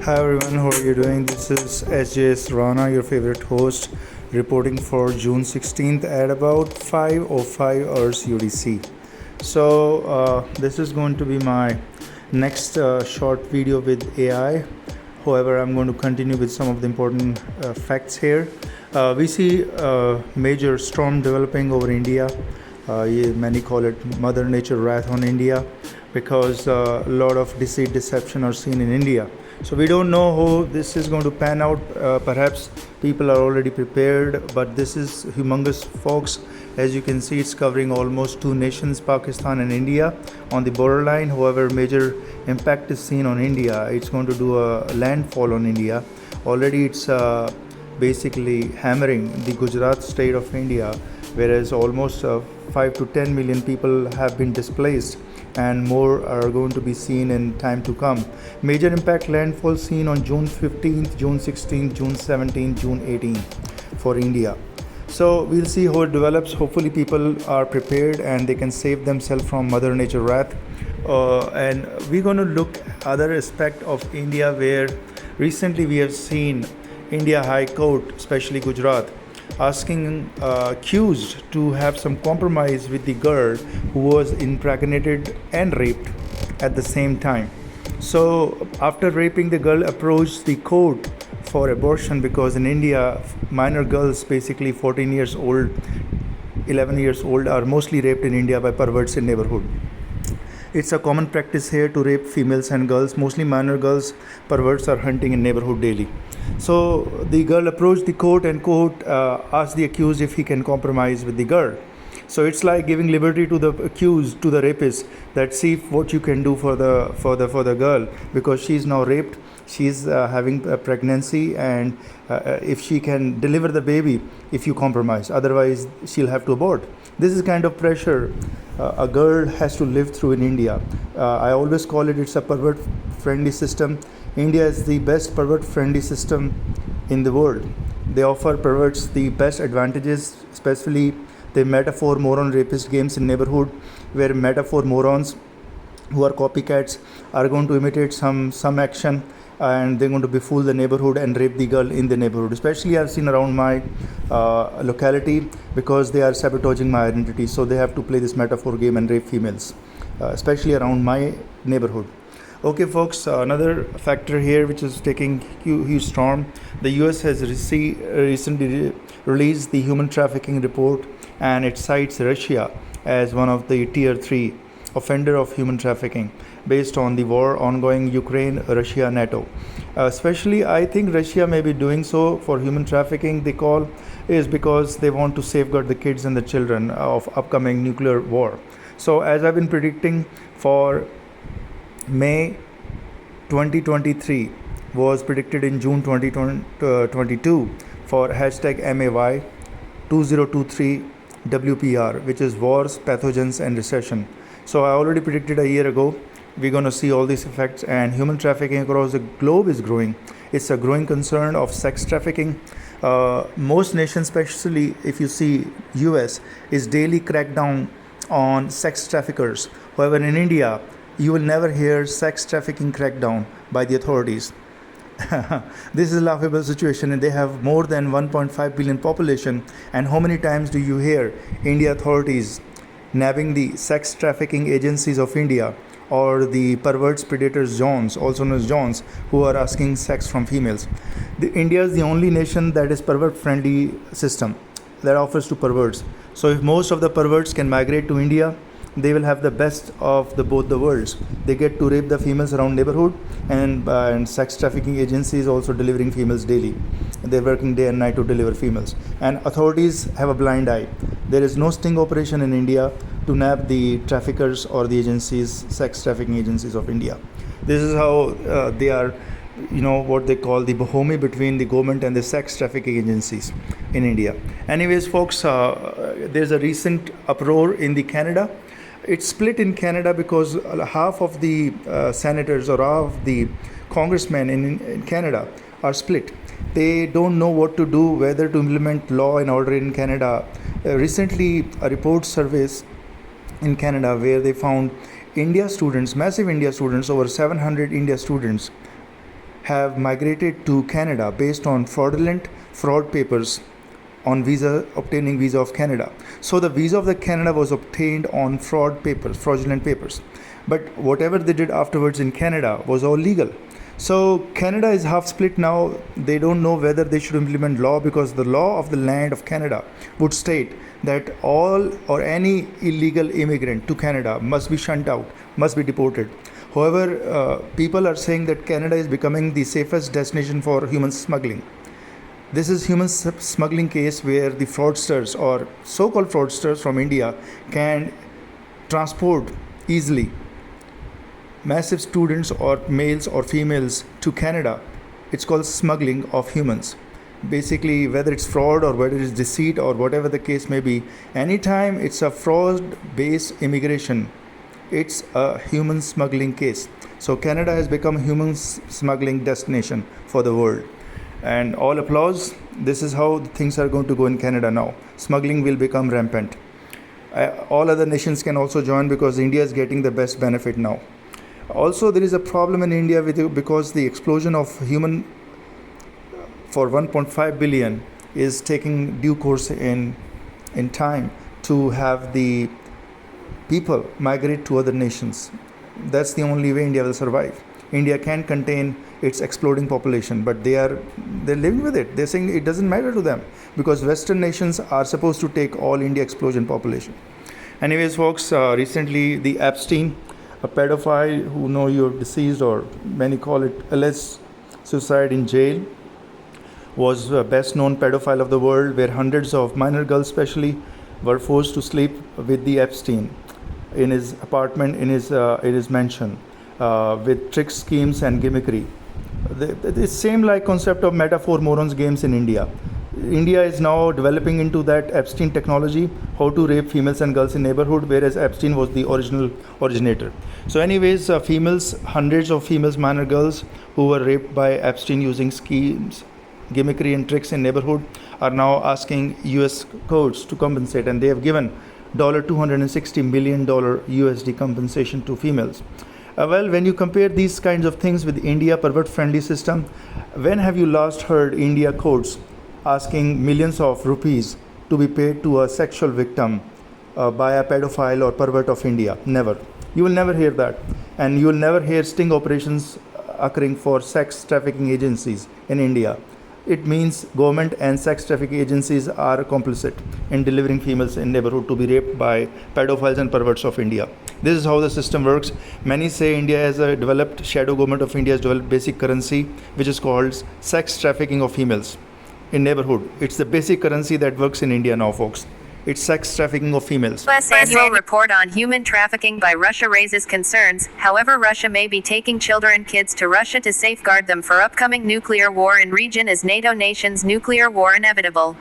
Hi everyone, how are you doing? This is sjsrana, your favorite host, reporting for June 16th at about 5:05 hours UDC. This is going to be my next short video with AI. However, I'm going to continue with some of the important facts here. We see major storm developing over India. Many call it Mother Nature wrath on India because a lot of deceit, deception are seen in India. So we don't know how this is going to pan out. Perhaps people are already prepared, but this is humongous, folks. As you can see, it's covering almost two nations, Pakistan and India, on the borderline. However, major impact is seen on India. It's going to do a landfall on India. Already it's basically hammering the Gujarat state of India, whereas almost 5 to 10 million people have been displaced and more are going to be seen in time to come. Major impact landfall seen on June 15th, June 16th, June 17th, June 18th for India. So we'll see how it develops. Hopefully people are prepared and they can save themselves from Mother Nature wrath. And we're going to look at other aspect of India where recently we have seen India High Court, especially Gujarat, asking accused to have some compromise with the girl who was impregnated and raped at the same time. So after raping, the girl approached the court for abortion because in India, minor girls, basically 14 years old, 11 years old, are mostly raped in India by perverts in neighborhood. It's a common practice here to rape females and girls, mostly minor girls. Perverts are hunting in neighborhood daily. So the girl approached the court and court asked the accused if he can compromise with the girl. So it's like giving liberty to the accused, to the rapist, that see what you can do for the girl, because she's now raped. She's having a pregnancy, and if she can deliver the baby, if you compromise, otherwise she'll have to abort. This is kind of pressure a girl has to live through in India. I always call it's a pervert friendly system. India is the best pervert friendly system in the world. They offer perverts the best advantages, especially the metaphor moron rapist games in neighborhood, where metaphor morons who are copycats are going to imitate some action, and they're going to befool the neighborhood and rape the girl in the neighborhood. Especially I've seen around my locality, because they are sabotaging my identity, so they have to play this metaphor game and rape females, especially around my neighborhood. Okay folks, another factor here which is taking huge storm. The US has recently released the human trafficking report, and it cites Russia as one of the tier 3 offender of human trafficking based on the war ongoing Ukraine, Russia, NATO. Especially I think Russia may be doing so for human trafficking, they call, is because they want to safeguard the kids and the children of upcoming nuclear war. So as I've been predicting, for May 2023 was predicted in June 2022 for hashtag MAY 2023 WPR, which is wars, pathogens and recession. So I already predicted a year ago. We're going to see all these effects, and human trafficking across the globe is growing. It's a growing concern of sex trafficking. Most nations, especially if you see US, is daily crackdown on sex traffickers. However, in India, you will never hear sex trafficking crackdown by the authorities. This is a laughable situation, and they have more than 1.5 billion population. And how many times do you hear India authorities nabbing the sex trafficking agencies of India, or the perverts, predators, Johns, also known as Johns, who are asking sex from females? India is the only nation that is pervert friendly system that offers to perverts. So if most of the perverts can migrate to India, they will have the best of both the worlds. They get to rape the females around neighborhood, and sex trafficking agencies also delivering females daily. They're working day and night to deliver females, and authorities have a blind eye. There is no sting operation in India to nab the traffickers or the agencies, sex trafficking agencies of India. This is how they are, what they call the bohemi between the government and the sex trafficking agencies in India. Anyways folks, there's a recent uproar in the Canada. It's split in Canada because half of the senators or half of the congressmen in Canada are split. They don't know what to do, whether to implement law and order in Canada. Recently, a report surveys in Canada where they found India students, massive India students, over 700 India students, have migrated to Canada based on fraud papers on obtaining visa of Canada. So the visa of the Canada was obtained on fraudulent papers. But whatever they did afterwards in Canada was all legal. So Canada is half split now. They don't know whether they should implement law, because the law of the land of Canada would state that all or any illegal immigrant to Canada must be shunned out, must be deported. However, people are saying that Canada is becoming the safest destination for human smuggling. This is human smuggling case where the fraudsters or so-called fraudsters from India can transport easily massive students or males or females to Canada. It's called smuggling of humans. Basically, whether it's fraud or whether it's deceit or whatever the case may be, anytime it's a fraud-based immigration, it's a human smuggling case. So Canada has become a human smuggling destination for the world. And all applause. This is how things are going to go in Canada now. Smuggling will become rampant. All other nations can also join, because India is getting the best benefit now. Also, there is a problem in India because the explosion of human for 1.5 billion is taking due course in time to have the people migrate to other nations. That's the only way India will survive. India can contain its exploding population, but they're living with it. They're saying it doesn't matter to them, because Western nations are supposed to take all India explosion population. Anyways, folks, recently the Epstein, a pedophile who know you're deceased, or many call it alleged suicide in jail, was the best known pedophile of the world, where hundreds of minor girls especially were forced to sleep with the Epstein in his apartment, in his mansion, with tricks, schemes and gimmickry. The same like concept of metaphor morons games in India. India is now developing into that Epstein technology, how to rape females and girls in neighborhood, whereas Epstein was the original originator. So anyways, hundreds of females, minor girls who were raped by Epstein using schemes, gimmickry and tricks in neighborhood, are now asking US courts to compensate, and they have given $260 million USD compensation to females. Well, when you compare these kinds of things with India pervert-friendly system, when have you last heard India courts asking millions of rupees to be paid to a sexual victim by a pedophile or pervert of India? Never. You will never hear that. And you will never hear sting operations occurring for sex trafficking agencies in India. It means government and sex trafficking agencies are complicit in delivering females in neighborhood to be raped by pedophiles and perverts of India. This is how the system works. Many say India has a developed, shadow government of India has developed basic currency, which is called sex trafficking of females in neighborhood. It's the basic currency that works in India now, folks. It's sex trafficking of females. U.S. annual report on human trafficking by Russia raises concerns. However, Russia may be taking children and kids to Russia to safeguard them for upcoming nuclear war in region. Is NATO nations' nuclear war inevitable?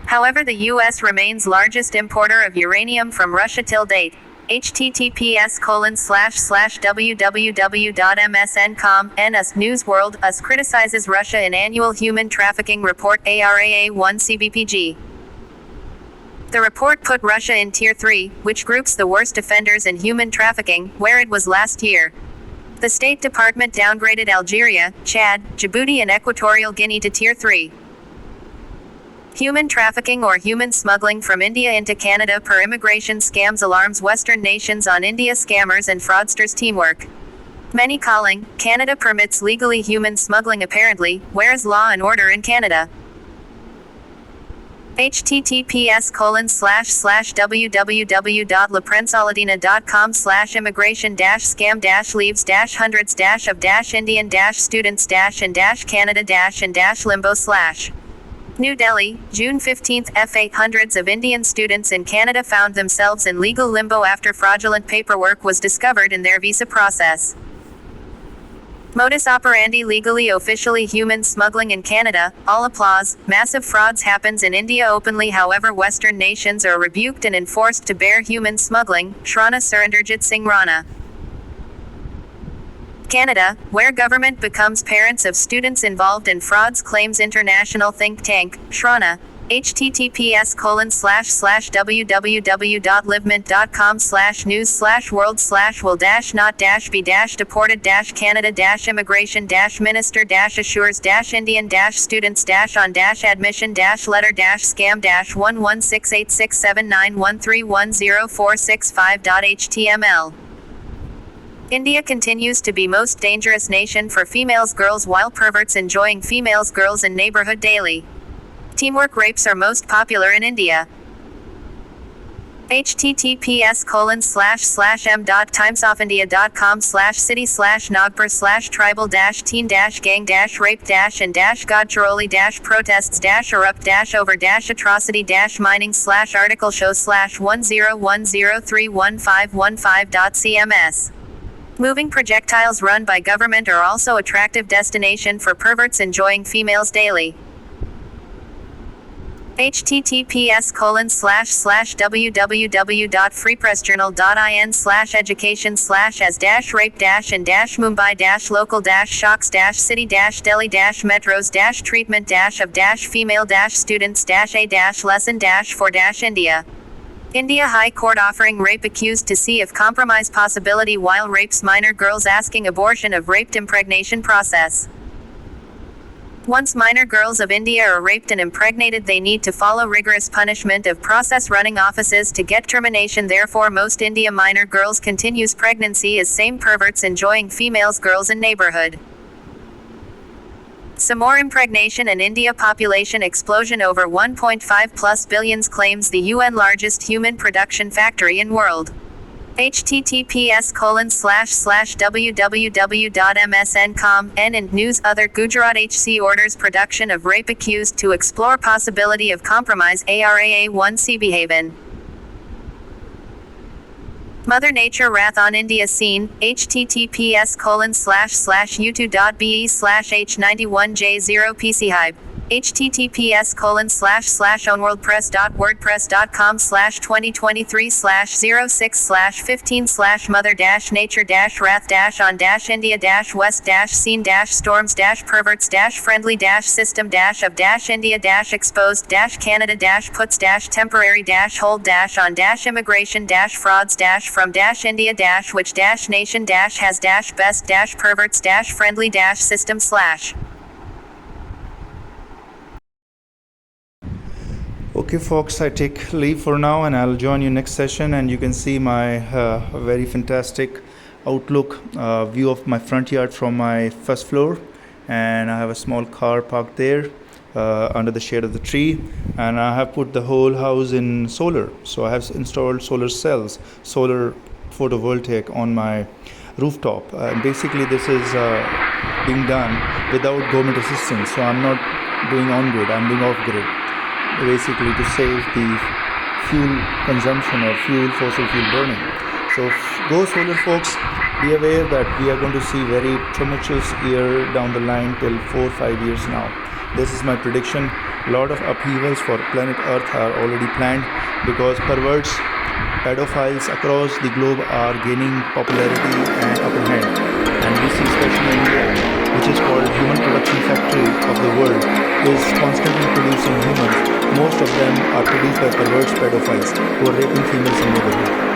However, the U.S. remains largest importer of uranium from Russia till date. https://www.msn.com. Us News World Us criticizes Russia in annual human trafficking report ARAA1 CBPG. The report put Russia in Tier 3, which groups the worst offenders in human trafficking, where it was last year. The State Department downgraded Algeria, Chad, Djibouti and Equatorial Guinea to Tier 3. Human trafficking or human smuggling from India into Canada per immigration scams alarms Western nations on India scammers and fraudsters' teamwork. Many calling, Canada permits legally human smuggling apparently, where is law and order in Canada? https://www.leprenzalidina.com/immigration-scam-leaves-hundreds-of-and-Canada-limbo/. New Delhi, June 15, F8 Hundreds of Indian students in Canada found themselves in legal limbo after fraudulent paperwork was discovered in their visa process. Modus operandi legally officially human smuggling in Canada, all applause. Massive frauds happens in India openly, however Western nations are rebuked and enforced to bear human smuggling. Shrana Surinderjit Singh Rana. Canada, where government becomes parents of students involved in frauds, claims international think tank, Rana. https://www.livment.com/news/world/will-not-be-deported-canada-immigration-minister-assures-india-students-on-admission-letter-scam-116866791310465.html. India continues to be most dangerous nation for females girls while perverts enjoying females girls in neighborhood daily. Teamwork rapes are most popular in India. https://m.timesoffindia.com/city/nagpur/tribal-teen-gang-rape-and-over-atrocity-mining/article show/1010315515.cms. Moving projectiles run by government are also attractive destination for perverts enjoying females daily. https://www.freepresjournal.in/education/as-rape-and-mumbai-local-shocks-city-delhi-metros-treatment-of-female-students-a-lesson-for-India. India High Court offering rape accused to see if compromise possibility while rapes minor girls asking abortion of raped impregnation process. Once minor girls of India are raped and impregnated, they need to follow rigorous punishment of process running offices to get termination. Therefore most India minor girls continues pregnancy as same perverts enjoying females girls in neighborhood. Some more impregnation and India population explosion over 1.5 plus billions claims the UN largest human production factory in world. https://www.msn.com and news other Gujarat HC orders production of rape accused to explore possibility of compromise ARAA1C behavior. Mother Nature wrath on India scene, https://youtube.be/h91j0pchibe, https://mothernature-wrath-on-india-west-scene-storms-perverts-friendly-system-from-india-west-India-which-nation-has-best-perverts-friendly-system/. Okay, folks, I take leave for now and I'll join you next session. And you can see my very fantastic outlook view of my front yard from my first floor. And I have a small car parked there under the shade of the tree. And I have put the whole house in solar. So I have installed solar cells, solar photovoltaic on my rooftop. Basically, this is being done without government assistance. So I'm not doing on-grid, I'm doing off-grid. Basically to save the fuel consumption or fossil fuel burning. So go solar, folks. Be aware that we are going to see very tumultuous year down the line till 4-5 years now. This is my prediction. A lot of upheavals for planet Earth are already planned because perverts, pedophiles across the globe are gaining popularity and upper hand. And we see especially India, which is called human production factory of the world, is constantly producing humans. Most of them are produced by perverse pedophiles who are raping females in neighborhood.